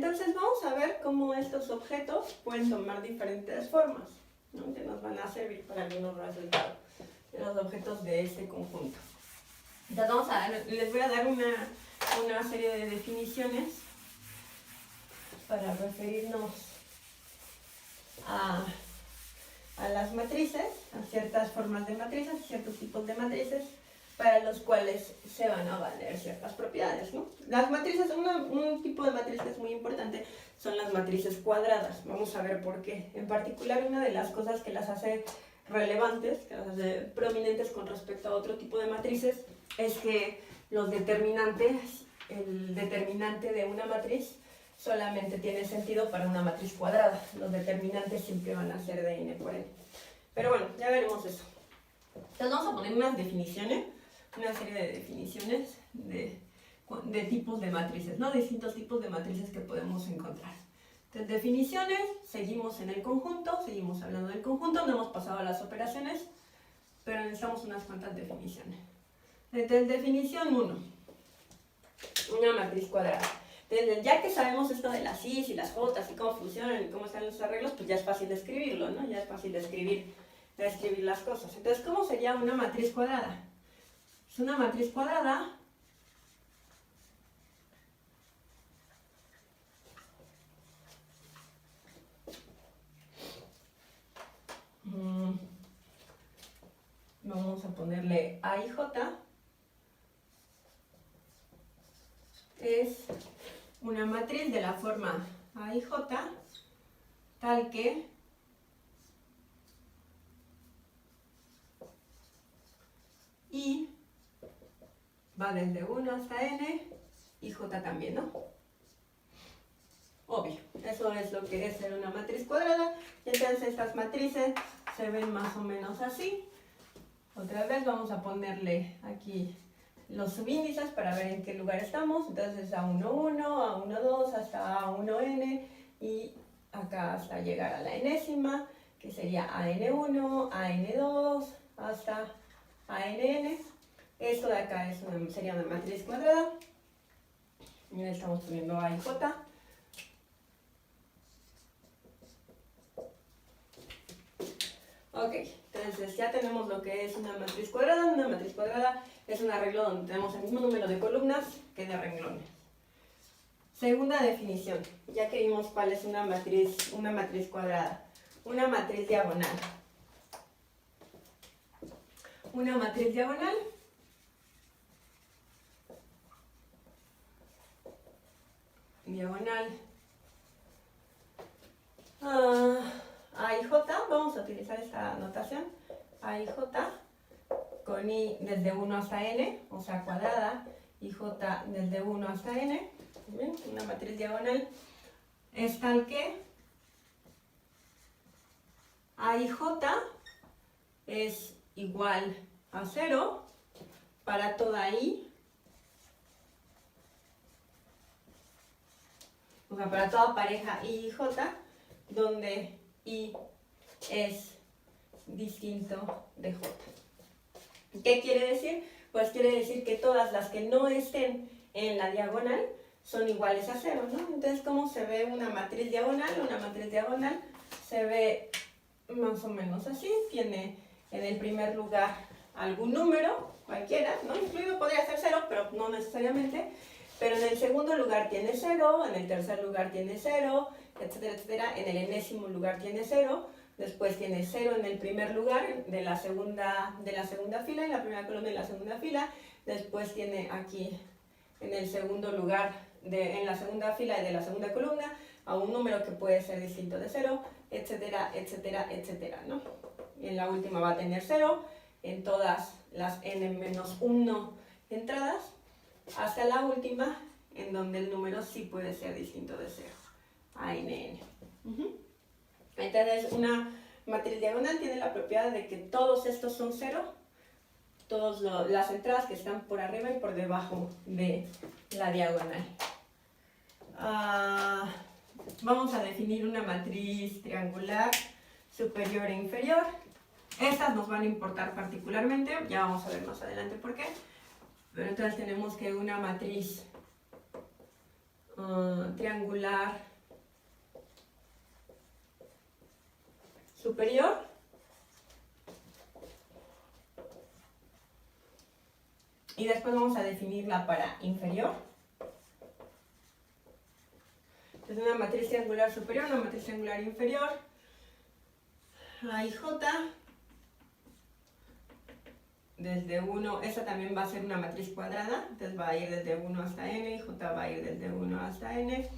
Entonces vamos a ver cómo estos objetos pueden tomar diferentes formas, ¿no? Que nos van a servir para algunos resultados de los objetos de este conjunto. Entonces les voy a dar una serie de definiciones para referirnos a las matrices, a ciertas formas de matrices, ciertos tipos de matrices, para los cuales se van a valer ciertas propiedades, ¿no? Las matrices, un tipo de matriz que es muy importante son las matrices cuadradas. Vamos a ver por qué. En particular, una de las cosas que las hace relevantes, que las hace prominentes con respecto a otro tipo de matrices, es que los determinantes, el determinante de una matriz solamente tiene sentido para una matriz cuadrada. Los determinantes siempre van a ser de n por n. Pero bueno, ya veremos eso. Entonces vamos a poner unas definiciones, una serie de definiciones de tipos de matrices, ¿no? Distintos tipos de matrices que podemos encontrar. Entonces, definiciones, seguimos en el conjunto, seguimos hablando del conjunto, no hemos pasado a las operaciones, pero necesitamos unas cuantas definiciones. Entonces, definición 1, una matriz cuadrada. Entonces, ya que sabemos esto de las I's y las J's y cómo funcionan y cómo están los arreglos, pues ya es fácil de escribirlo, ¿no? Ya es fácil de escribir las cosas. Entonces, ¿cómo sería una matriz cuadrada? Es una matriz cuadrada vamos a ponerle A y J. Es una matriz de la forma A y J, tal que I va desde 1 hasta n y J también, ¿no? Obvio, eso es lo que es ser una matriz cuadrada. Entonces estas matrices se ven más o menos así. Otra vez vamos a ponerle aquí los subíndices para ver en qué lugar estamos. Entonces A11, A12 hasta A1n y acá hasta llegar a la enésima, que sería AN1, AN2 hasta ANN. Esto de acá sería una matriz cuadrada. Y le estamos poniendo A y J. Ok, entonces ya tenemos lo que es una matriz cuadrada. Una matriz cuadrada es un arreglo donde tenemos el mismo número de columnas que de renglones. Segunda definición, ya que vimos cuál es una matriz cuadrada. Una matriz diagonal. Una matriz diagonal A y J, vamos a utilizar esta notación, A y J, con I desde 1 hasta n, o sea cuadrada, y J desde 1 hasta n. ¿Bien? Una matriz diagonal es tal que A y J es igual a 0 para toda I, o sea, para toda pareja I y J, donde I es distinto de J. ¿Qué quiere decir? Pues quiere decir que todas las que no estén en la diagonal son iguales a 0, ¿no? Entonces, ¿cómo se ve una matriz diagonal? Una matriz diagonal se ve más o menos así. Tiene en el primer lugar algún número, cualquiera, ¿no? Incluido podría ser 0, pero no necesariamente. Pero en el segundo lugar tiene 0, en el tercer lugar tiene 0, etcétera, etcétera. En el enésimo lugar tiene 0. Después tiene 0 en el primer lugar de la segunda fila, en la primera columna de la segunda fila. Después tiene aquí en el segundo lugar, en la segunda fila de la segunda columna, a un número que puede ser distinto de 0, etcétera, etcétera, etcétera, ¿no? Y en la última va a tener 0 en todas las n-1 entradas, hasta la última, en donde el número sí puede ser distinto de 0, ANN. Entonces, una matriz diagonal tiene la propiedad de que todos estos son 0, todas las entradas que están por arriba y por debajo de la diagonal. Vamos a definir una matriz triangular superior e inferior. Estas nos van a importar particularmente, ya vamos a ver más adelante por qué. Pero entonces tenemos que una matriz triangular superior y después vamos a definirla para inferior. Entonces una matriz triangular superior, una matriz triangular inferior, A y J, desde 1, esa también va a ser una matriz cuadrada, entonces va a ir desde 1 hasta n, y J va a ir desde 1 hasta n,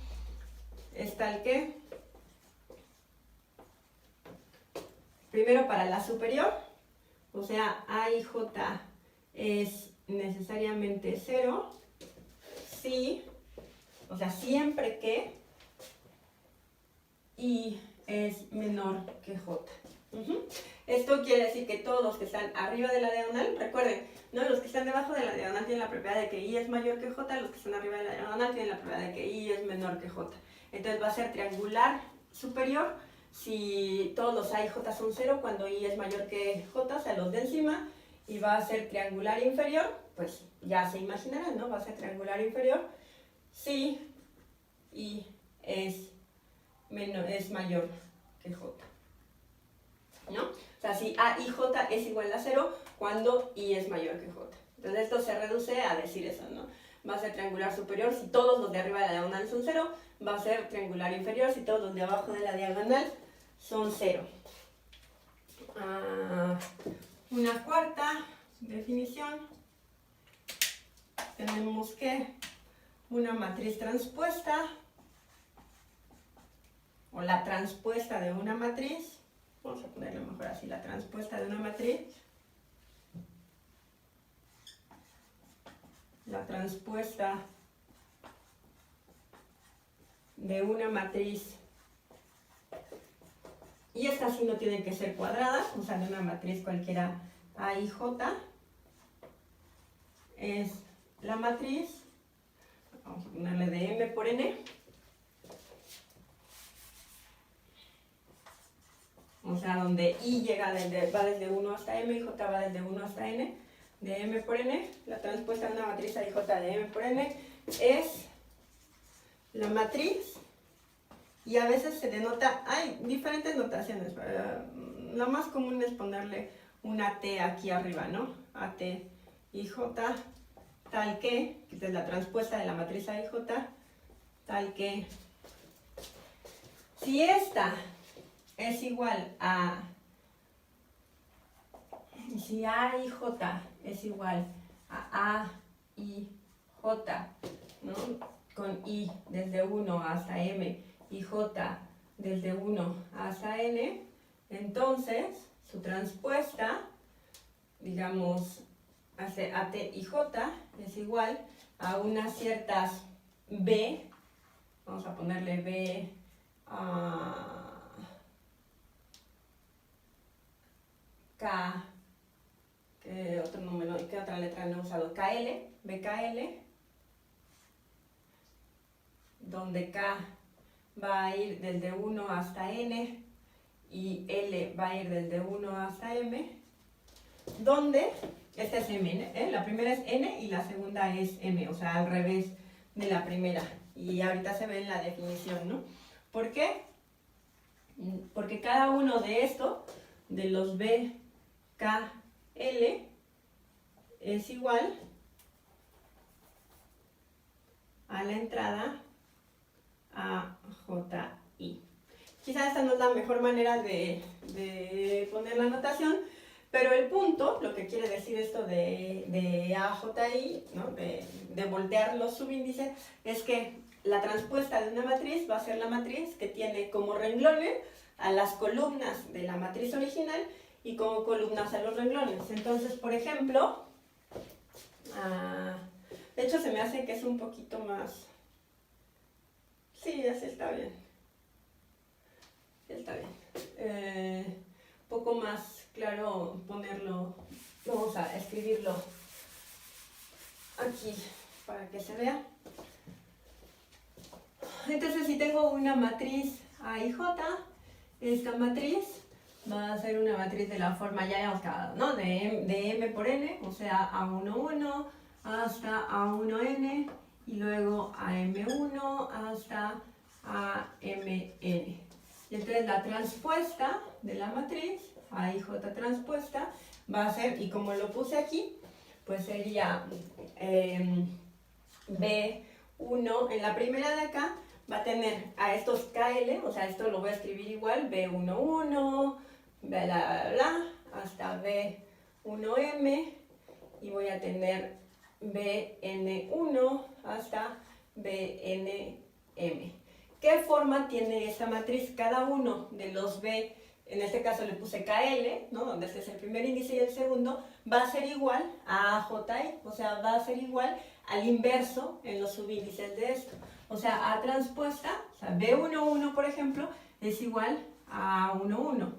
es tal que, primero para la superior, o sea, A y J es necesariamente 0, si, o sea, siempre que I es menor que J. Esto quiere decir que todos los que están arriba de la diagonal, recuerden, ¿no? Los que están debajo de la diagonal tienen la propiedad de que I es mayor que J, los que están arriba de la diagonal tienen la propiedad de que I es menor que J. Entonces va a ser triangular superior si todos los A y J son 0 cuando I es mayor que J, o sea, los de encima, y va a ser triangular inferior, pues ya se imaginarán, ¿no? Va a ser triangular inferior si I es mayor que J, ¿no? O sea, si A y J es igual a 0 cuando I es mayor que J. Entonces esto se reduce a decir eso, ¿no? Va a ser triangular superior si todos los de arriba de la diagonal son 0, va a ser triangular inferior si todos los de abajo de la diagonal son 0. Una cuarta definición, tenemos que una matriz transpuesta, o la transpuesta de una matriz, vamos a ponerlo mejor así, la transpuesta de una matriz, la transpuesta de una matriz, y esta sí no tiene que ser cuadrada, o sea, de una matriz cualquiera A y J, es la matriz, vamos a ponerle de M por N, o sea, donde I va desde 1 hasta M y J va desde 1 hasta N, de M por N, la transpuesta de una matriz A y J de M por N es la matriz, y a veces se denota, hay diferentes notaciones, lo más común es ponerle una T aquí arriba, ¿no? AT y J, tal que es la transpuesta de la matriz A y J, tal que si esta es igual a, si A y J es igual a y J, ¿no? Con I desde 1 hasta M y J desde 1 hasta N, entonces su transpuesta, digamos, hace AT y J es igual a unas ciertas B, vamos a ponerle B, K, ¿qué otro número y qué otra letra no he usado? KL, BKL, donde K va a ir desde 1 hasta N y L va a ir desde 1 hasta M, donde esta es M, la primera es N y la segunda es M, o sea, al revés de la primera. Y ahorita se ve en la definición, ¿no? ¿Por qué? Porque cada uno de estos, de los B, K, L, es igual a la entrada a J, I. Quizás esta no es la mejor manera de poner la notación, pero el punto, lo que quiere decir esto de AJI, ¿no? de voltear los subíndices, es que la transpuesta de una matriz va a ser la matriz que tiene como renglones a las columnas de la matriz original y como columnas a los renglones. Entonces, por ejemplo, de hecho se me hace que es un poquito más... Sí, así está bien. Está bien. Un poco más claro ponerlo, vamos a escribirlo aquí para que se vea. Entonces, si tengo una matriz A y J, esta matriz va a ser una matriz de la forma, ya hemos quedado, ¿no? De M por N, o sea, A11 hasta A1N y luego AM1 hasta AMN. Y entonces la transpuesta de la matriz, AIJ transpuesta, va a ser, y como lo puse aquí, pues sería B1, en la primera de acá, va a tener a estos KL, o sea, esto lo voy a escribir igual, B11, bla, bla, bla, hasta B1M, y voy a tener BN1 hasta BNM. ¿Qué forma tiene esta matriz? Cada uno de los B, en este caso le puse KL, ¿no? Donde este es el primer índice y el segundo, va a ser igual a AJI, o sea, va a ser igual al inverso en los subíndices de esto. O sea, A transpuesta, o sea, B11, por ejemplo, es igual a A11,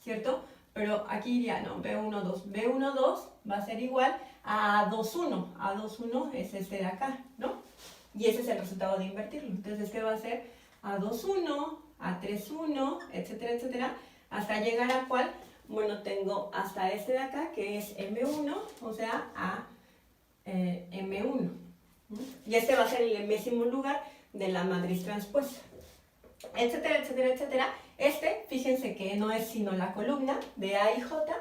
¿cierto? Pero aquí iría, no, B12. B12 va a ser igual a A21. A21 es este de acá, ¿no? Y ese es el resultado de invertirlo. Entonces, este va a ser A21, A31, etcétera, etcétera, hasta llegar a cuál, bueno, tengo hasta este de acá, que es M1, o sea, a M1. Y este va a ser el enésimo lugar de la matriz transpuesta, etcétera, etcétera, etcétera. Este, fíjense que no es sino la columna de A y J,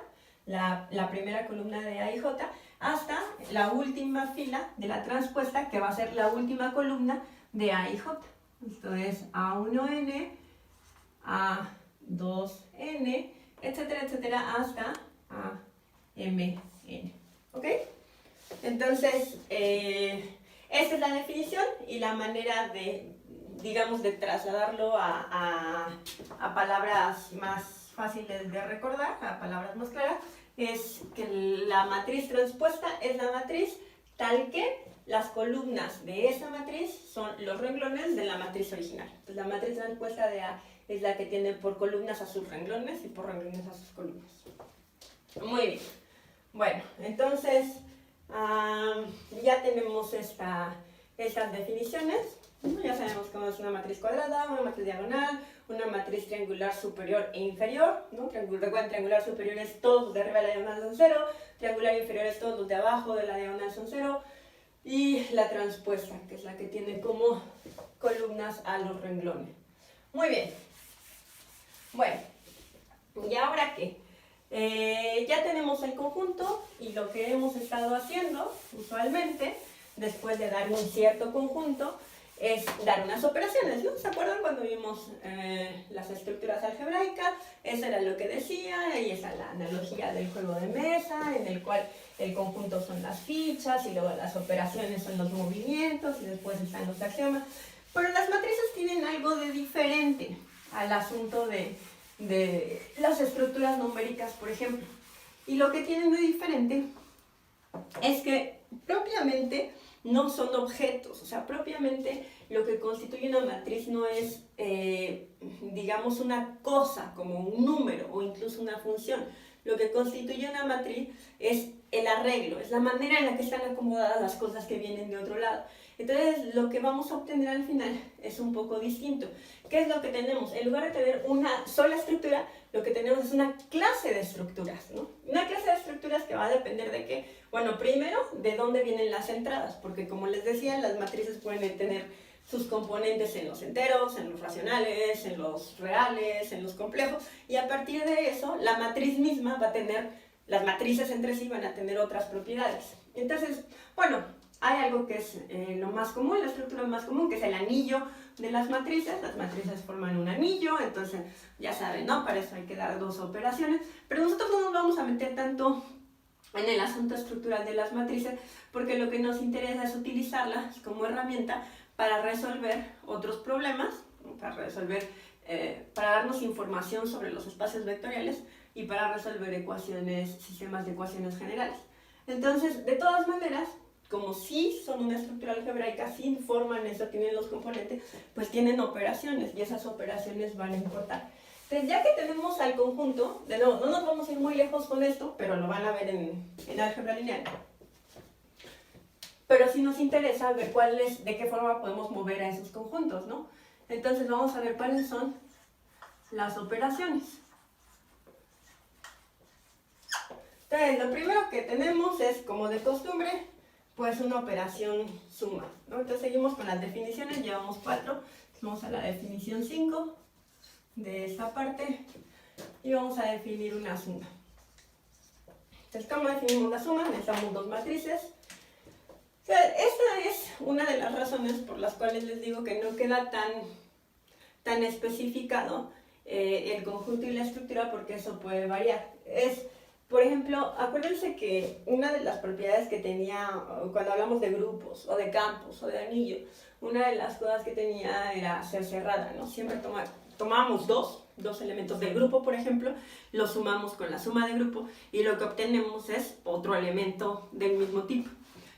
la primera columna de A y J, hasta la última fila de la transpuesta, que va a ser la última columna de A y J. Esto es A1N, A2N, etcétera, etcétera, hasta AMN. ¿Ok? Entonces, esta es la definición y la manera de, digamos, de trasladarlo a palabras más fáciles de recordar, a palabras más claras, es que la matriz transpuesta es la matriz tal que las columnas de esa matriz son los renglones de la matriz original. Entonces, la matriz transpuesta de A es la que tiene por columnas a sus renglones y por renglones a sus columnas. Muy bien. Bueno, entonces ya tenemos estas definiciones. Ya sabemos cómo es una matriz cuadrada, una matriz diagonal, una matriz triangular superior e inferior, ¿no? Recuerden, triangular superior es todos los de arriba de la diagonal son 0, triangular inferior es todos los de abajo de la diagonal son 0, y la transpuesta, que es la que tiene como columnas a los renglones. Muy bien. Bueno, ¿y ahora qué? Ya tenemos el conjunto y lo que hemos estado haciendo usualmente después de dar un cierto conjunto es dar unas operaciones, ¿no? ¿Se acuerdan cuando vimos las estructuras algebraicas? Eso era lo que decía, y esa es la analogía del juego de mesa, en el cual el conjunto son las fichas y luego las operaciones son los movimientos y después están los axiomas. Pero las matrices tienen algo de diferente al asunto de las estructuras numéricas, por ejemplo. Y lo que tienen de diferente es que propiamente no son objetos, o sea, propiamente lo que constituye una matriz no es, digamos, una cosa como un número o incluso una función. Lo que constituye una matriz es el arreglo, es la manera en la que están acomodadas las cosas que vienen de otro lado. Entonces, lo que vamos a obtener al final es un poco distinto. ¿Qué es lo que tenemos? En lugar de tener una sola estructura, lo que tenemos es una clase de estructuras, ¿no? Una clase de estructuras que va a depender de qué. Bueno, primero, de dónde vienen las entradas, porque como les decía, las matrices pueden tener sus componentes en los enteros, en los racionales, en los reales, en los complejos, y a partir de eso, la matriz misma va a tener, las matrices entre sí van a tener otras propiedades. Entonces, bueno, hay algo que es lo más común, la estructura más común, que es el anillo de las matrices. Las matrices forman un anillo, entonces ya saben, ¿no? Para eso hay que dar dos operaciones, pero nosotros no nos vamos a meter tanto en el asunto estructural de las matrices, porque lo que nos interesa es utilizarlas como herramienta para resolver otros problemas, para darnos información sobre los espacios vectoriales y para resolver ecuaciones, sistemas de ecuaciones generales. Entonces, de todas maneras, como sí son una estructura algebraica, sí forman eso, tienen los componentes, pues tienen operaciones y esas operaciones van a importar. Entonces, ya que tenemos al conjunto, de nuevo, no nos vamos a ir muy lejos con esto, pero lo van a ver en álgebra lineal. Pero sí nos interesa ver de qué forma podemos mover a esos conjuntos, ¿no? Entonces, vamos a ver cuáles son las operaciones. Entonces, lo primero que tenemos es, como de costumbre, pues una operación suma, ¿no? Entonces seguimos con las definiciones, llevamos 4, vamos a la definición 5 de esta parte y vamos a definir una suma. Entonces, ¿cómo definimos la suma? Necesitamos dos matrices. O sea, esta es una de las razones por las cuales les digo que no queda tan especificado el conjunto y la estructura, porque eso puede variar. Por ejemplo, acuérdense que una de las propiedades que tenía cuando hablamos de grupos o de campos o de anillo, una de las cosas que tenía era ser cerrada, ¿no? Siempre tomábamos dos elementos del grupo, por ejemplo, los sumamos con la suma de grupo y lo que obtenemos es otro elemento del mismo tipo.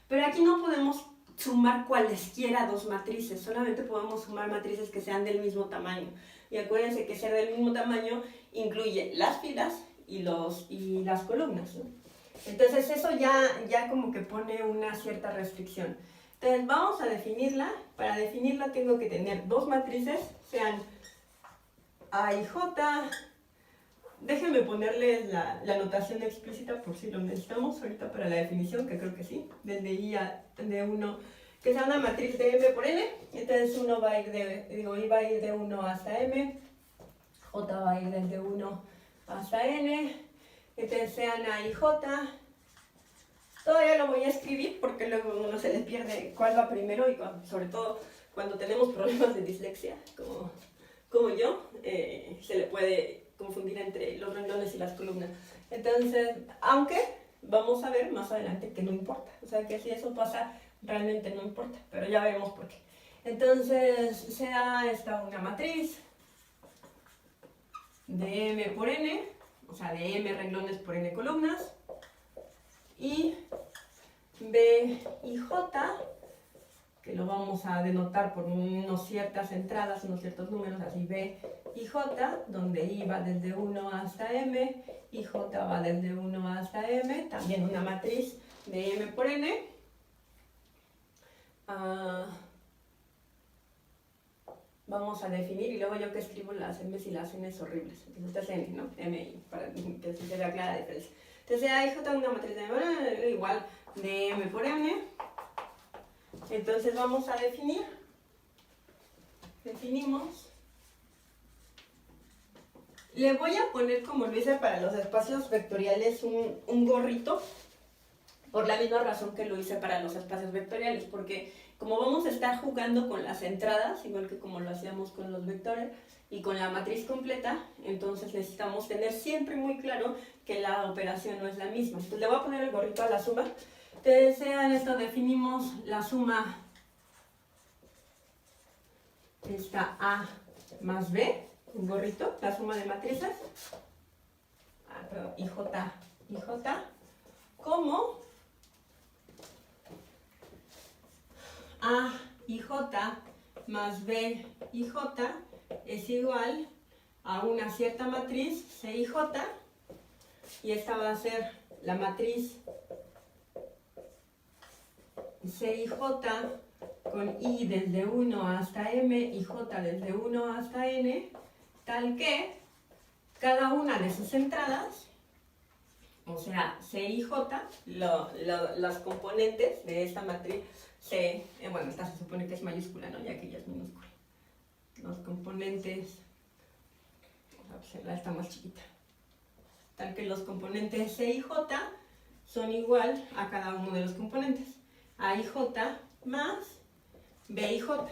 Pero aquí no podemos sumar cualesquiera dos matrices, solamente podemos sumar matrices que sean del mismo tamaño. Y acuérdense que ser del mismo tamaño incluye las filas y las columnas, ¿no? Entonces eso ya como que pone una cierta restricción. Entonces vamos a definirla. Para definirla tengo que tener dos matrices, sean A y J. Déjenme ponerles la notación explícita por si lo necesitamos ahorita para la definición, que creo que sí, desde I a D1, que sea una matriz de M por N. Entonces I va a ir de 1 hasta M, J va a ir desde 1 hasta N, entonces sean A y J. Todavía lo voy a escribir porque luego uno se les pierde cuál va primero y sobre todo cuando tenemos problemas de dislexia, como yo, se le puede confundir entre los renglones y las columnas. Entonces, aunque vamos a ver más adelante que no importa, o sea que si eso pasa realmente no importa, pero ya veremos por qué. Entonces, sea esta una matriz de M por N, o sea de M renglones por N columnas, y B y J, que lo vamos a denotar por unas ciertas entradas, unos ciertos números, así B y J, donde I va desde 1 hasta M y J va desde 1 hasta M, también una matriz de M por N. Vamos a definir, y luego yo que escribo las M's y las N's horribles, entonces esta es N, ¿no? MI, para que se vea clara la diferencia. Entonces A y J una matriz de M igual de M por N. Entonces vamos a definimos. Le voy a poner, como lo hice para los espacios vectoriales, un gorrito, por la misma razón que lo hice para los espacios vectoriales, porque como vamos a estar jugando con las entradas, igual que como lo hacíamos con los vectores, y con la matriz completa, entonces necesitamos tener siempre muy claro que la operación no es la misma. Entonces le voy a poner el gorrito a la suma. Entonces en esto definimos la suma, esta A más B, un gorrito, la suma de matrices, y J, como A y J más B y J es igual a una cierta matriz C y J, y esta va a ser la matriz C y J con I desde 1 hasta M y J desde 1 hasta N, tal que cada una de sus entradas, o sea, C y J, las componentes de esta matriz C, bueno, esta se supone que es mayúscula, ¿no? Ya que ella es minúscula. Los componentes, esta más chiquita, tal que los componentes C y J son igual a cada uno de los componentes, A y J más B y J.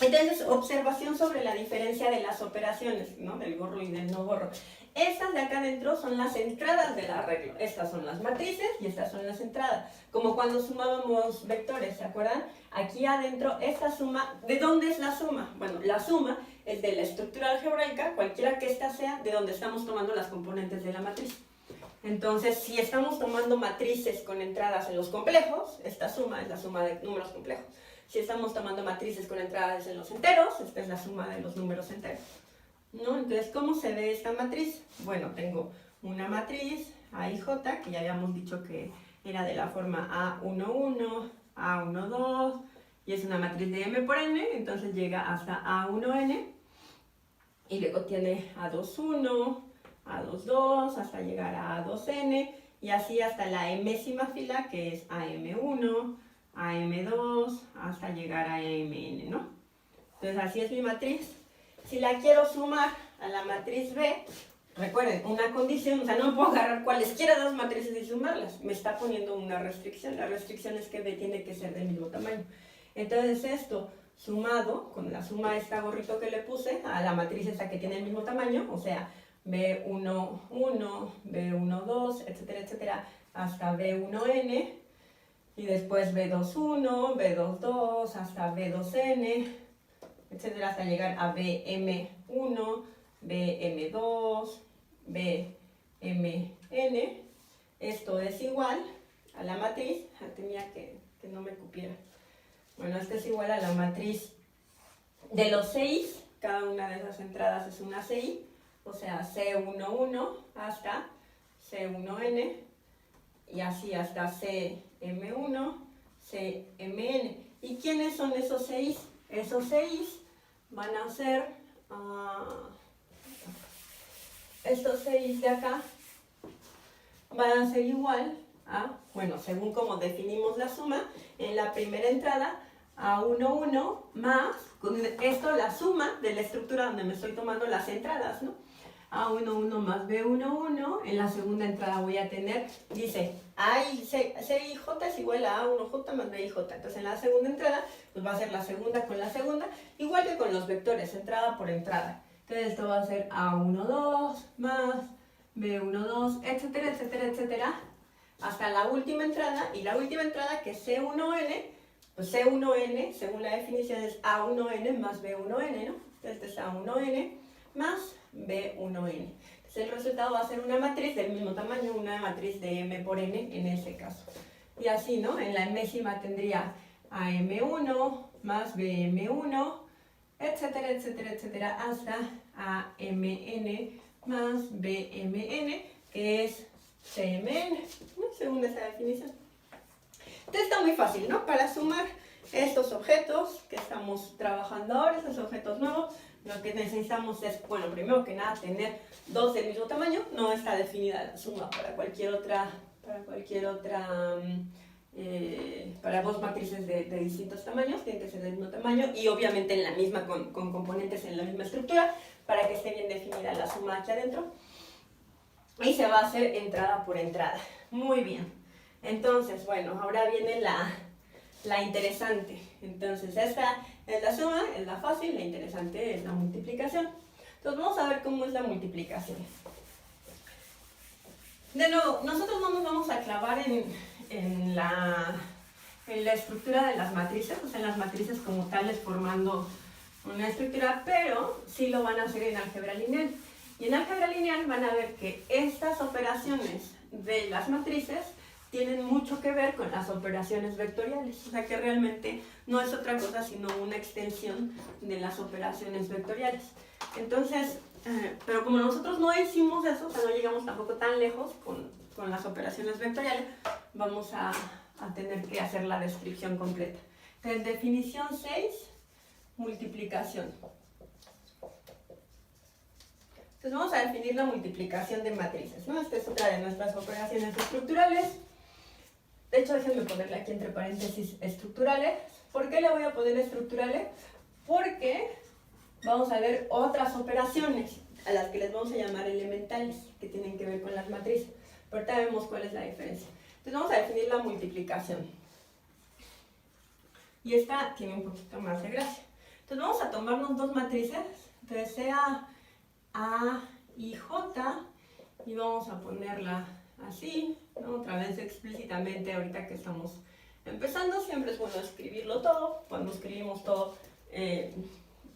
Entonces, observación sobre la diferencia de las operaciones, ¿no? Del gorro y del no gorro. Estas de acá adentro son las entradas del arreglo. Estas son las matrices y estas son las entradas. Como cuando sumábamos vectores, ¿se acuerdan? Aquí adentro, esta suma, ¿de dónde es la suma? Bueno, la suma es de la estructura algebraica, cualquiera que ésta sea, de donde estamos tomando las componentes de la matriz. Entonces, si estamos tomando matrices con entradas en los complejos, esta suma es la suma de números complejos. Si estamos tomando matrices con entradas en los enteros, esta es la suma de los números enteros, ¿no? Entonces, ¿cómo se ve esta matriz? Bueno, tengo una matriz A y J, que ya habíamos dicho que era de la forma A11, A12, y es una matriz de M por N, entonces llega hasta A1N, y luego tiene A21, A22, hasta llegar a A2N, y así hasta la mésima fila, que es AM1, AM2, hasta llegar a AMN, ¿no? Entonces así es mi matriz. Si la quiero sumar a la matriz B, recuerden, una condición, o sea, no puedo agarrar cualesquiera dos matrices y sumarlas, me está poniendo una restricción. La restricción es que B tiene que ser del mismo tamaño. Entonces esto sumado con la suma de esta gorrito que le puse a la matriz esta que tiene el mismo tamaño, o sea, B11, B12, etcétera, etcétera, hasta B1n, y después B21, B22, hasta B2n, etcétera, hasta llegar a BM1, BM2, BMN. Esto es igual a la matriz, tenía que no me cupiera. Bueno, esto es igual a la matriz de los 6, cada una de esas entradas es una CI, o sea, C11 hasta C1n, y así hasta CM1, CMN. ¿Y quiénes son esos 6? Esos 6 van a ser, estos 6 de acá, van a ser igual a, bueno, según como definimos la suma, en la primera entrada, A11 más, con esto la suma de la estructura donde me estoy tomando las entradas, ¿no? A11 más B11, en la segunda entrada voy a tener, dice, CIJ es igual a A1J más BIJ. Entonces en la segunda entrada, pues va a ser la segunda con la segunda, igual que con los vectores, entrada por entrada. Entonces esto va a ser A12 más B12, etcétera, etcétera, etcétera, hasta la última entrada, y la última entrada que es C1N, pues C1N, según la definición, es A1N más B1N, ¿no? Este es A1N más B1N. Entonces el resultado va a ser una matriz del mismo tamaño, una matriz de M por N en ese caso. Y así, ¿no? En la enésima tendría AM1 más BM1, etcétera, etcétera, etcétera, hasta AMN más BMN, que es CMN, ¿no? Según esa definición. Entonces está muy fácil, ¿no? Para sumar estos objetos que estamos trabajando ahora, estos objetos nuevos, lo que necesitamos es, bueno, primero que nada, tener dos del mismo tamaño. No está definida la suma para cualquier otra, para dos matrices de distintos tamaños, tienen que ser del mismo tamaño, y obviamente en la misma, con componentes en la misma estructura, para que esté bien definida la suma aquí adentro. Y se va a hacer entrada por entrada. Muy bien. Entonces, bueno, ahora viene la interesante. Entonces, esta es la suma, es la fácil, la interesante es la multiplicación. Entonces, vamos a ver cómo es la multiplicación. De nuevo, nosotros no nos vamos a clavar en la estructura de las matrices, o sea, en las matrices como tales formando una estructura, pero sí lo van a hacer en álgebra lineal. Y en álgebra lineal van a ver que estas operaciones de las matrices tienen mucho que ver con las operaciones vectoriales, o sea que realmente no es otra cosa sino una extensión de las operaciones vectoriales. Entonces, pero como nosotros no hicimos eso, o sea, no llegamos tampoco tan lejos con las operaciones vectoriales, vamos a tener que hacer la descripción completa. Entonces, definición 6, multiplicación. Entonces vamos a definir la multiplicación de matrices, ¿no? Esta es otra de nuestras operaciones estructurales. De hecho, déjenme ponerle aquí entre paréntesis estructurales. ¿Por qué le voy a poner estructurales? Porque vamos a ver otras operaciones a las que les vamos a llamar elementales, que tienen que ver con las matrices. Pero ahorita vemos cuál es la diferencia. Entonces vamos a definir la multiplicación. Y esta tiene un poquito más de gracia. Entonces vamos a tomarnos dos matrices. Entonces sea A y J, y vamos a ponerla así, ¿no? Otra vez explícitamente, ahorita que estamos empezando, siempre es bueno escribirlo todo. Cuando escribimos todo,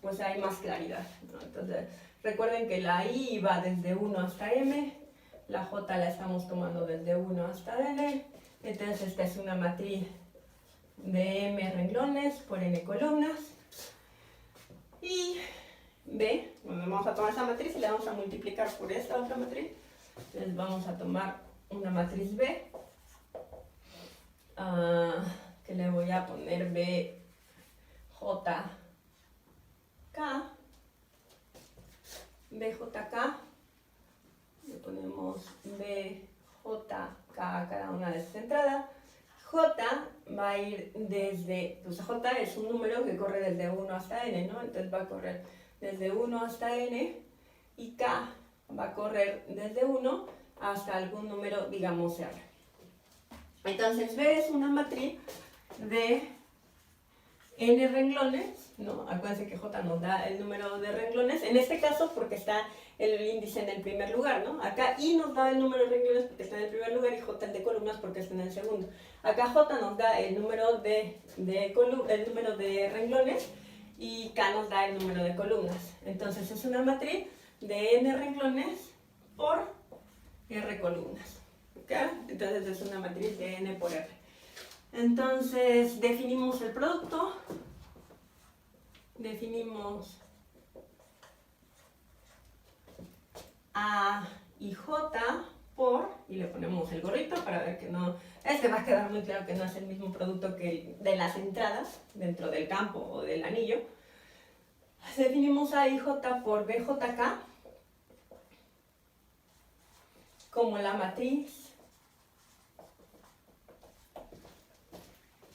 pues hay más claridad, ¿no? Entonces, recuerden que la I va desde 1 hasta M, la J la estamos tomando desde 1 hasta N, entonces esta es una matriz de M renglones por N columnas, y B, bueno, vamos a tomar esa matriz y la vamos a multiplicar por esta otra matriz. Entonces vamos a tomar una matriz B, que le voy a poner BJK, BJK, le ponemos BJK, de esa entrada. J va a ir desde, pues J es un número que corre desde 1 hasta n, ¿no? Entonces va a correr desde 1 hasta n, y K va a correr desde 1 hasta algún número, digamos, R. Entonces B es una matriz de n renglones, ¿no? Acuérdense que J nos da el número de renglones, en este caso porque está el índice en el primer lugar, ¿no? Acá I nos da el número de renglones porque está en el primer lugar y J el de columnas porque está en el segundo. Acá J nos da el número de renglones y K nos da el número de columnas. Entonces es una matriz de n renglones por r columnas, ¿ok? Entonces es una matriz de n por r. Entonces definimos el producto, definimos A y J por, y le ponemos el gorrito para ver que no, va a quedar muy claro que no es el mismo producto que el de las entradas dentro del campo o del anillo. Definimos A y J por BJK como la matriz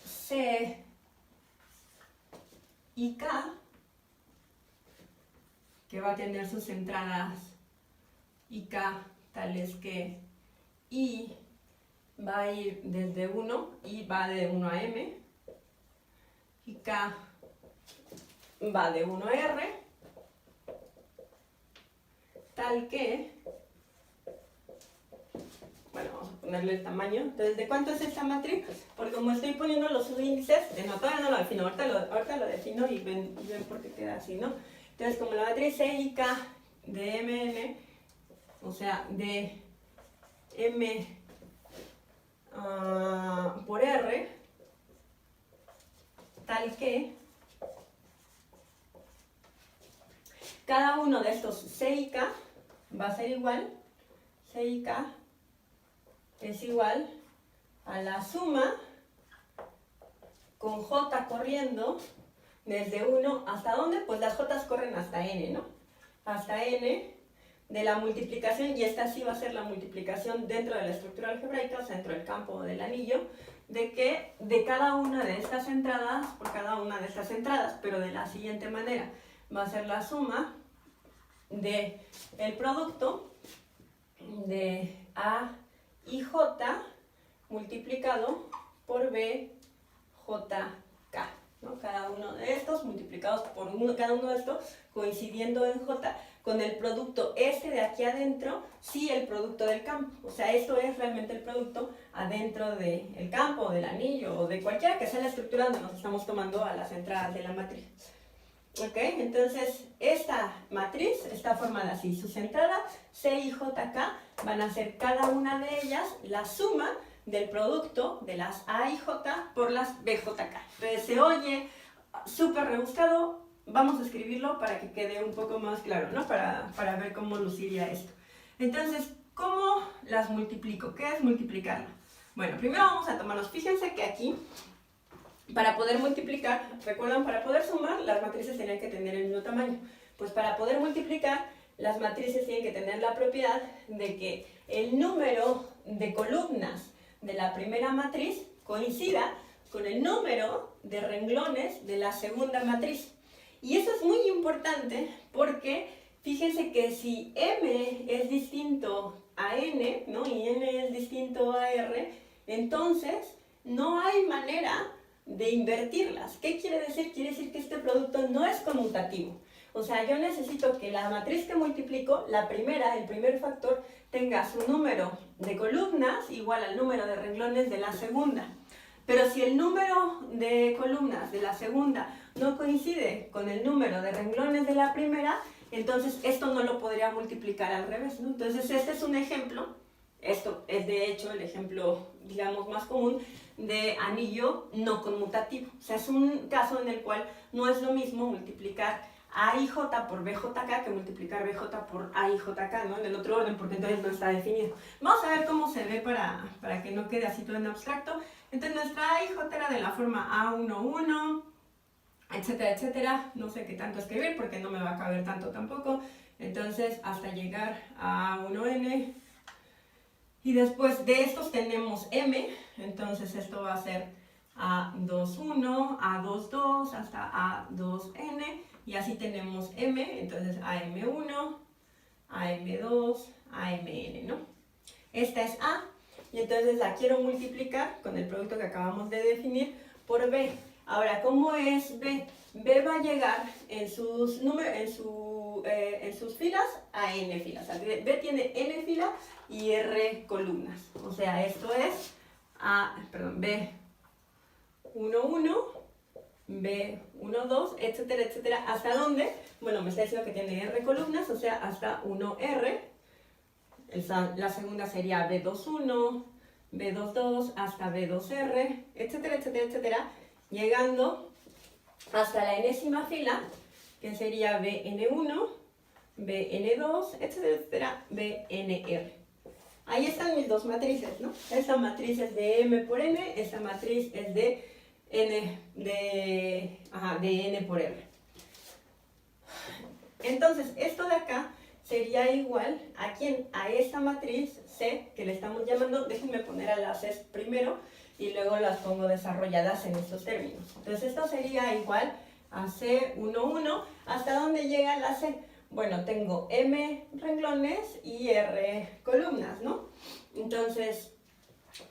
C y K, que va a tener sus entradas y K tales que I va a ir desde 1, I va de 1 a M, y K va de 1 a R, tal que, bueno, vamos a ponerle el tamaño. Entonces, ¿de cuánto es esta matriz? Porque como estoy poniendo los subíndices, no, todavía no lo defino, ahorita lo defino y ven por qué queda así, ¿no? Entonces, como la matriz C y K de MN, o sea, de M por R, tal que cada uno de estos C y K va a ser igual, C y K es igual a la suma con J corriendo desde 1 hasta ¿dónde? Pues las J corren hasta N, ¿no? Hasta N de la multiplicación, y esta sí va a ser la multiplicación dentro de la estructura algebraica, o sea, dentro del campo del anillo, de cada una de estas entradas por cada una de estas entradas, pero de la siguiente manera. Va a ser la suma de el producto de A y J multiplicado por B, J, K, ¿no? Cada uno de estos multiplicados por cada uno de estos coincidiendo en J con el producto de aquí adentro, sí, el producto del campo. O sea, esto es realmente el producto adentro del campo, del anillo o de cualquiera que sea la estructura donde nos estamos tomando a las entradas de la matriz. ¿Ok? Entonces, esta matriz está formada así. Sus entradas C y JK van a ser cada una de ellas la suma del producto de las A y J por las BJK. Entonces, se oye súper rebuscado. Vamos a escribirlo para que quede un poco más claro, ¿no? Para ver cómo luciría esto. Entonces, ¿cómo las multiplico? ¿Qué es multiplicarlo? Bueno, primero vamos a tomarlos. Fíjense que aquí, para poder multiplicar, recuerdan, para poder sumar, las matrices tenían que tener el mismo tamaño. Pues para poder multiplicar, las matrices tienen que tener la propiedad de que el número de columnas de la primera matriz coincida con el número de renglones de la segunda matriz. Y eso es muy importante porque fíjense que si M es distinto a N, ¿no? Y N es distinto a R, entonces no hay manera de invertirlas. ¿Qué quiere decir? Quiere decir que este producto no es conmutativo. O sea, yo necesito que la matriz que multiplico, la primera, el primer factor, tenga su número de columnas igual al número de renglones de la segunda. Pero si el número de columnas de la segunda no coincide con el número de renglones de la primera, entonces esto no lo podría multiplicar al revés, ¿no? Entonces este es un ejemplo, esto es de hecho el ejemplo, digamos, más común de anillo no conmutativo. O sea, es un caso en el cual no es lo mismo multiplicar A y J por BJK que multiplicar BJ por A y JK, ¿no? En el otro orden, porque entonces no está definido. Vamos a ver cómo se ve para que no quede así todo en abstracto. Entonces nuestra A y J era de la forma A11, etcétera, etcétera. No sé qué tanto escribir porque no me va a caber tanto tampoco. Entonces hasta llegar a A1N Y después de estos tenemos M, entonces esto va a ser A21, A22, hasta A2N, y así tenemos M, entonces AM1, AM2, AMN, ¿no? Esta es A, y entonces la quiero multiplicar con el producto que acabamos de definir por B. Ahora, ¿cómo es B? B va a llegar en sus filas a N filas. O sea, B tiene N filas y R columnas. O sea, esto es B11, B12, etcétera, etcétera. ¿Hasta dónde? Bueno, me está diciendo que tiene R columnas, o sea, hasta 1R. La segunda sería B21, B22, hasta B2R, etcétera, etcétera, etcétera. Llegando hasta la enésima fila, que sería BN1, BN2, etcétera, etcétera, BNR. Ahí están mis dos matrices, ¿no? Esta matriz es de M por N, esta matriz es de N por R. Entonces, esto de acá sería igual a ¿quién? A esta matriz C, que le estamos llamando, déjenme poner a las C primero, y luego las pongo desarrolladas en estos términos. Entonces esto sería igual a C11, ¿hasta dónde llega la C? Bueno, tengo M renglones y R columnas, ¿no? Entonces,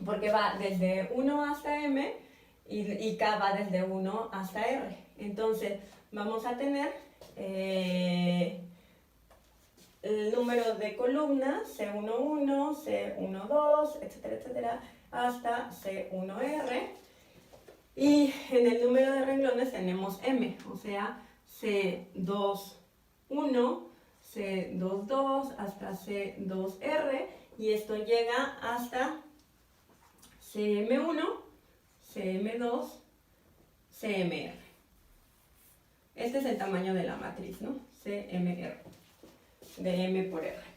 porque va desde 1 hasta M y K va desde 1 hasta R. Entonces, vamos a tener el número de columnas C11, C12, etcétera, etcétera, hasta C1R, y en el número de renglones tenemos M, o sea, C21, C22, hasta C2R, y esto llega hasta CM1, CM2, CMR. Este es el tamaño de la matriz, ¿no? CMR, de M por R.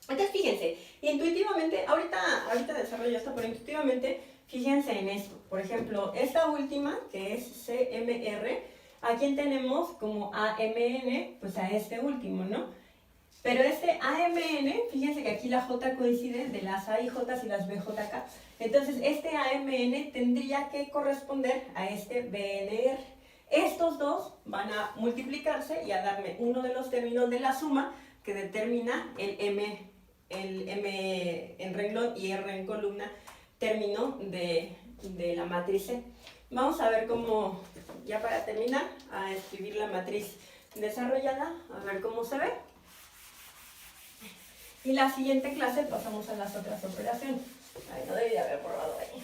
Entonces, fíjense, intuitivamente, ahorita desarrollo esto, pero intuitivamente, fíjense en esto. Por ejemplo, esta última, que es CMR, ¿a quién tenemos como AMN? Pues a este último, ¿no? Pero este AMN, fíjense que aquí la J coincide de las AIJ y las BJK. Entonces, este AMN tendría que corresponder a este BNR. Estos dos van a multiplicarse y a darme uno de los términos de la suma que determina el M en renglón y R en columna, término de la matriz C. Vamos a ver cómo, ya para terminar, a escribir la matriz desarrollada, a ver cómo se ve. Y la siguiente clase pasamos a las otras operaciones. Ay, no debía haber borrado ahí.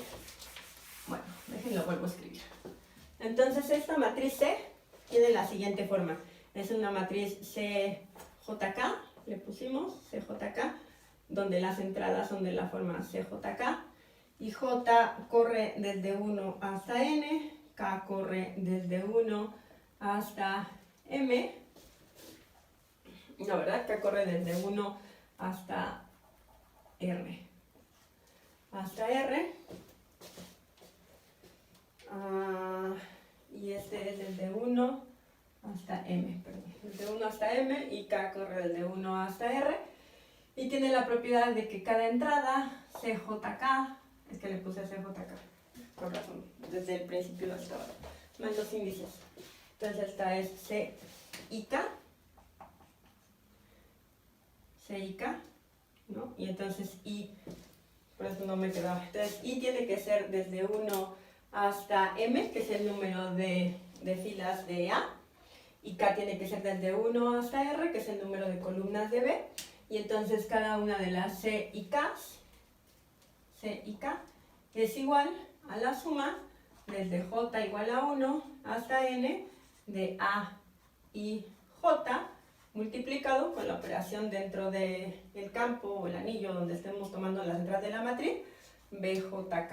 Bueno, déjenlo, vuelvo a escribir. Entonces, esta matriz C tiene la siguiente forma. Es una matriz CJK, le pusimos CJK, donde las entradas son de la forma CJK, y J corre desde 1 hasta N, K corre desde 1 hasta M, no, ¿verdad? K corre desde 1 hasta R, y este es desde 1 hasta M, perdón, desde 1 hasta M, y K corre desde 1 hasta R, y tiene la propiedad de que cada entrada, CJK, es que le puse CJK, por razón, desde el principio hasta ahora, más los índices. Entonces esta es CIK, ¿no? Y entonces I, por eso no me quedaba. Entonces I tiene que ser desde 1 hasta M, que es el número de filas de A, y K tiene que ser desde 1 hasta R, que es el número de columnas de B, y entonces cada una de las C y K es igual a la suma desde J igual a 1 hasta N de A y J multiplicado con la operación dentro del campo o el anillo donde estemos tomando las entradas de la matriz, BJK.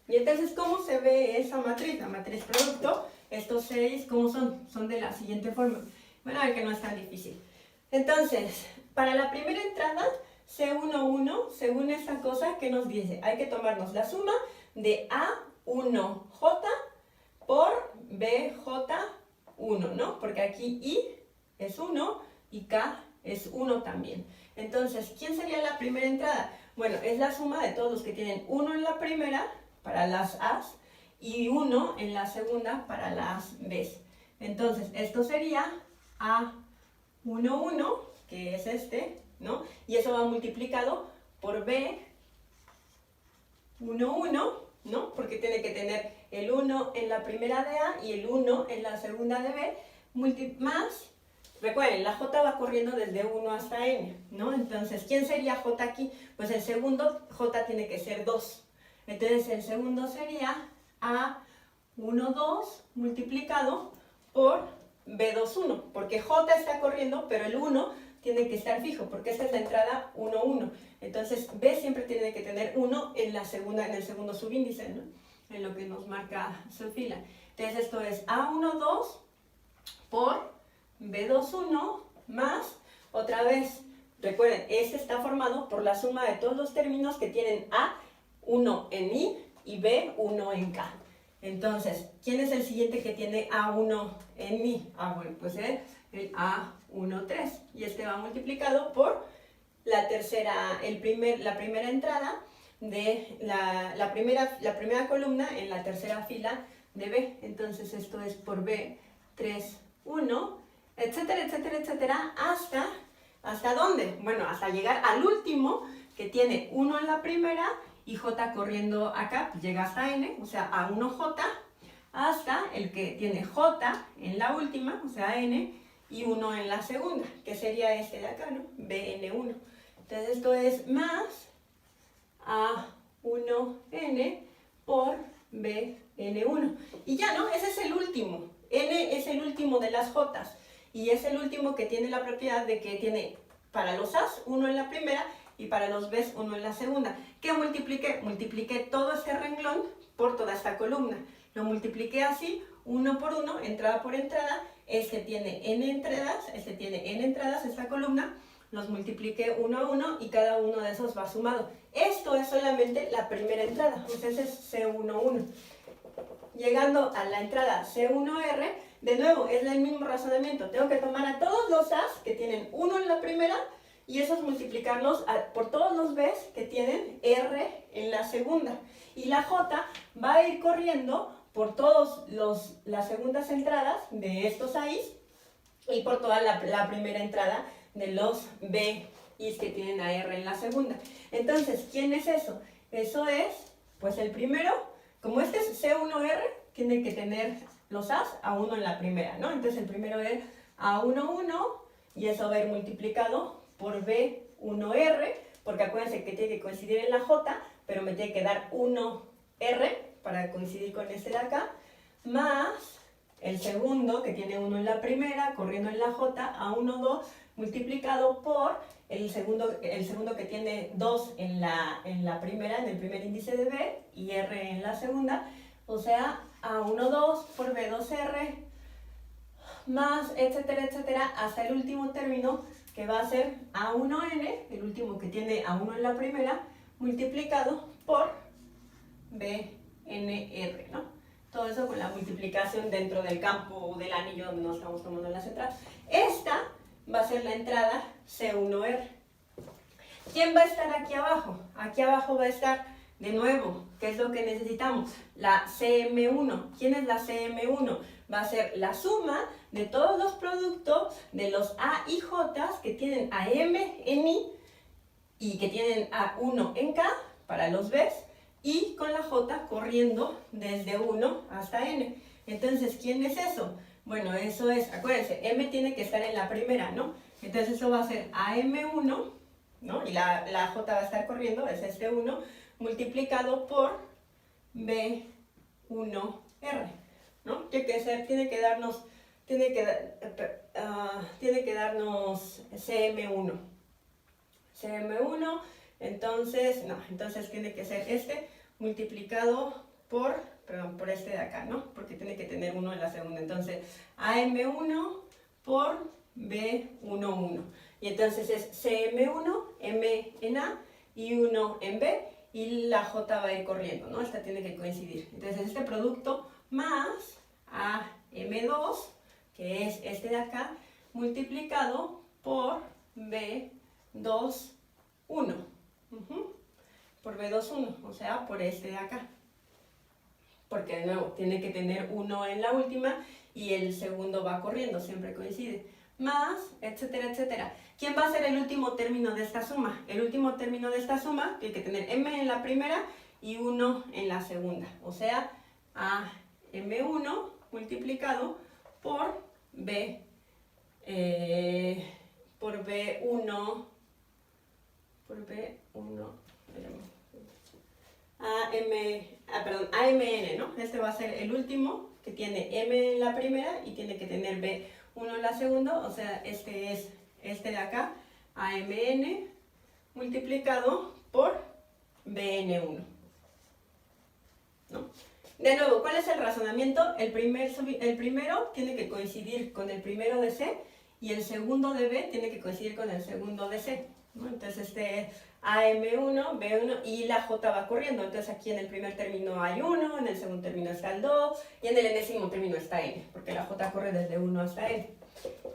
Y entonces, ¿cómo se ve esa matriz? La matriz producto, estos 6, ¿cómo son? Son de la siguiente forma. Van a ver que no es tan difícil. Entonces, para la primera entrada, C11, según esta cosa, ¿qué nos dice? Hay que tomarnos la suma de A1J por BJ1, ¿no? Porque aquí I es 1 y K es 1 también. Entonces, ¿quién sería la primera entrada? Bueno, es la suma de todos los que tienen 1 en la primera para las A's y 1 en la segunda para las B's. Entonces, esto sería A11, que es este, ¿no? Y eso va multiplicado por B11, ¿no? Porque tiene que tener el 1 en la primera de A y el 1 en la segunda de B, más, recuerden, la J va corriendo desde 1 hasta N, ¿no? Entonces, ¿quién sería J aquí? Pues el segundo J tiene que ser 2. Entonces, el segundo sería A12 multiplicado por B21, porque J está corriendo, pero el 1 tiene que estar fijo, porque esta es la entrada 1, 1. Entonces, B siempre tiene que tener 1 en la segunda, en el segundo subíndice, ¿no? En lo que nos marca su fila. Entonces, esto es A12 por B21 más, otra vez, recuerden, este está formado por la suma de todos los términos que tienen A1 en I y B1 en K. Entonces, ¿quién es el siguiente que tiene A1 en I? Bueno, pues es el A13. Y este va multiplicado por la primera entrada de la primera columna en la tercera fila de B. Entonces, esto es por B31, etcétera, etcétera, etcétera, ¿hasta dónde? Bueno, hasta llegar al último que tiene 1 en la primera y J corriendo acá, pues llega hasta N, o sea, A1J, hasta el que tiene J en la última, o sea, N, y 1 en la segunda, que sería este de acá, ¿no? BN1. Entonces, esto es más A1N por BN1. Y ya, ¿no? Ese es el último. N es el último de las J's. Y es el último que tiene la propiedad de que tiene para los A's 1 en la primera y para los B's 1 en la segunda. ¿Qué multipliqué? Multipliqué todo este renglón por toda esta columna. Lo multipliqué así, 1 por 1, entrada por entrada. Este tiene n entradas, esta columna. Los multipliqué 1 a 1 y cada uno de esos va sumado. Esto es solamente la primera entrada, entonces es C11. Llegando a la entrada C1R, de nuevo, es el mismo razonamiento. Tengo que tomar a todos los A's que tienen 1 en la primera y esos multiplicarlos por todos los B's que tienen R en la segunda. Y la J va a ir corriendo por todas las segundas entradas de estos A's y por toda la primera entrada de los B's que tienen a R en la segunda. Entonces, ¿quién es eso? Eso es, pues el primero, como este es C1R, tiene que tener los A's a 1 en la primera, ¿no? Entonces el primero es A11 y eso va a ir multiplicado por B1R, porque acuérdense que tiene que coincidir en la J, pero me tiene que dar 1R para coincidir con este de acá, más el segundo que tiene 1 en la primera, corriendo en la J, A12, multiplicado por el segundo que tiene 2 en la primera, en el primer índice de B, y R en la segunda, o sea, A12 por B2R, más, etcétera, etcétera, hasta el último término, que va a ser A1N, el último que tiene A1 en la primera, multiplicado por BNR, ¿no? Todo eso con la multiplicación dentro del campo del anillo donde nos estamos tomando las entradas. Esta va a ser la entrada C1R. ¿Quién va a estar aquí abajo? Aquí abajo va a estar, de nuevo, ¿qué es lo que necesitamos? La CM1. ¿Quién es la CM1? Va a ser la suma de todos los productos de los A y J que tienen AM en I y que tienen A1 en K para los B's y con la J corriendo desde 1 hasta N. Entonces, ¿quién es eso? Bueno, eso es, acuérdense, M tiene que estar en la primera, ¿no? Entonces eso va a ser AM1, ¿no? Y la J va a estar corriendo, es este 1, multiplicado por B1R, ¿no? Tiene que darnos CM1. CM1, entonces tiene que ser este multiplicado por este de acá, ¿no? Porque tiene que tener 1 en la segunda. Entonces, AM1 por B11. Y entonces es CM1, M en A y 1 en B. Y la J va a ir corriendo, ¿no? Esta tiene que coincidir. Entonces, este producto más AM2, que es este de acá, multiplicado por B2, 1. Por B2, 1, o sea, por este de acá. Porque de nuevo, tiene que tener 1 en la última y el segundo va corriendo, siempre coincide. Más, etcétera, etcétera. ¿Quién va a ser el último término de esta suma? El último término de esta suma tiene que tener m en la primera y 1 en la segunda. O sea, AM1 multiplicado por B, por B1, AMN, ¿no? Este va a ser el último, que tiene M en la primera y tiene que tener B1 en la segunda, o sea, este es este de acá, AMN, multiplicado por BN1, ¿no? De nuevo, ¿cuál es el razonamiento? El primero tiene que coincidir con el primero de C y el segundo de B tiene que coincidir con el segundo de C, ¿no? Entonces este es AM1, B1 y la J va corriendo. Entonces aquí en el primer término hay 1, en el segundo término está el 2 y en el enésimo término está N, porque la J corre desde 1 hasta N.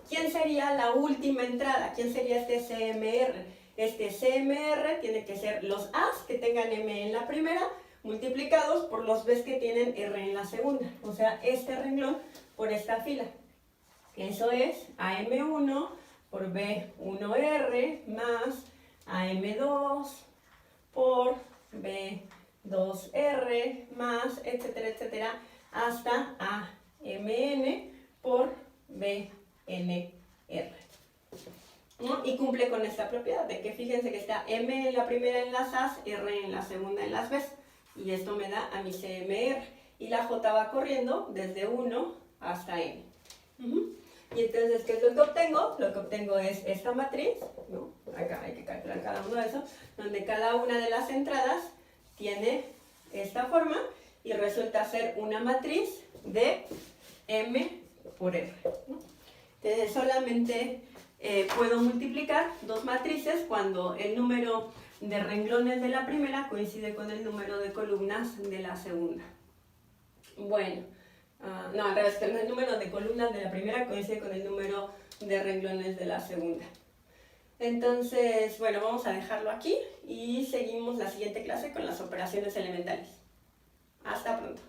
¿Quién sería la última entrada? ¿Quién sería este CMR? Este CMR tiene que ser los A's que tengan M en la primera multiplicados por los B's que tienen R en la segunda. O sea, este renglón por esta fila. Eso es AM1 por B1R más AM2 por B2R más, etcétera, etcétera, hasta AMN por BNR. ¿No? Y cumple con esta propiedad de que fíjense que está M en la primera en las A's, R en la segunda en las B's. Y esto me da a mi CMR. Y la J va corriendo desde 1 hasta N. Y entonces, ¿qué es lo que obtengo? Lo que obtengo es esta matriz, ¿no? Acá hay que calcular cada uno de esos, donde cada una de las entradas tiene esta forma y resulta ser una matriz de M por R, ¿no? Entonces, solamente puedo multiplicar dos matrices cuando el número de renglones de la primera coincide con el número de columnas de la segunda. Bueno. No, al revés, el número de columnas de la primera coincide con el número de renglones de la segunda. Entonces, bueno, vamos a dejarlo aquí y seguimos la siguiente clase con las operaciones elementales. Hasta pronto.